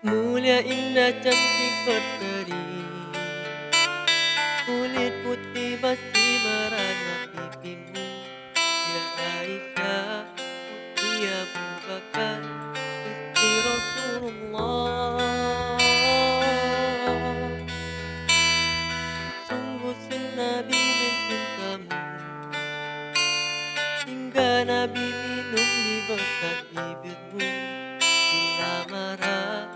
Mulia indah cantik berseri, kulit putih bersih merana pipimu. Ya Aisyah, putri Abu Bakar, istri Rasulullah. Sungguh si Nabi mencintamu, hingga Nabi minum di bekas bibirmu. Bila marah,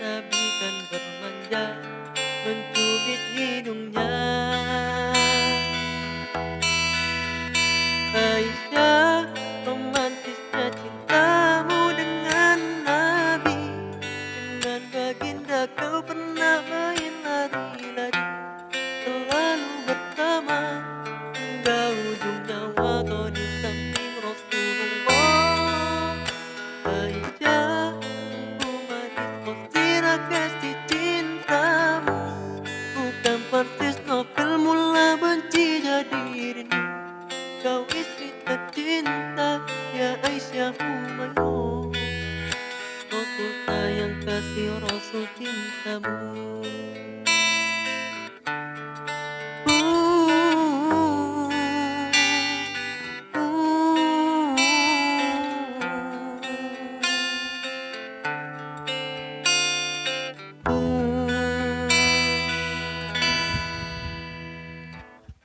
Nabi kan bermanja, mencubit hidungnya. Aisyah, romantisnya cintamu dengan Nabi. Dengan baginda kau pernah main lari-lari, selalu bersama hingga ujung nyawa kau di samping Rasulullah. Aisyah, sungguh manis posisi kasih cintamu, bukan persis novel mula benci jadi rindu. Kau istri tercinta, ya Aisyah Humayun, Rasul sayang kasih Rasul cintamu.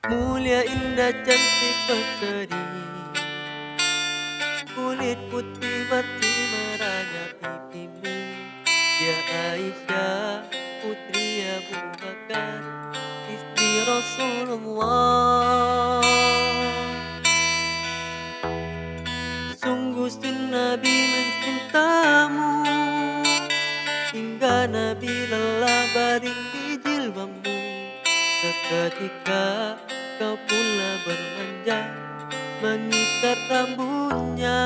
Mulia indah cantik berseri, kulit putih bersih merahnya pipimu. Ya Aisyah, putri Abu Bakar, istri Rasulullah. Sungguh si Nabi mencintamu, hingga Nabi lelah baring di jilbabmu. Seketika kau pula bermanja, mengikat rambutnya.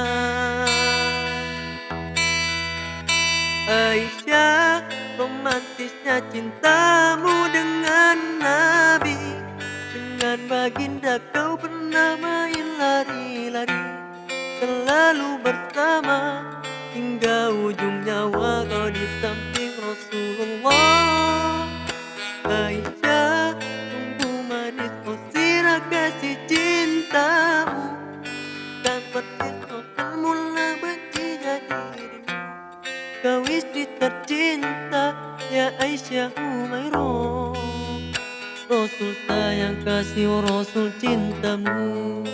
Aisyah, romantisnya cintamu dengan Nabi. Dengan baginda kau pernah main lari-lari, selalu bersama hingga ujung nyawa kau di samping Rasulullah. Aisyah, sungguh manis oh sirah kasih cintamu, dan persis novel mula benci jadi rindu. Kau istri tercinta, ya Aisyah Humayun, Rasul sayang kasih Rasul cintamu.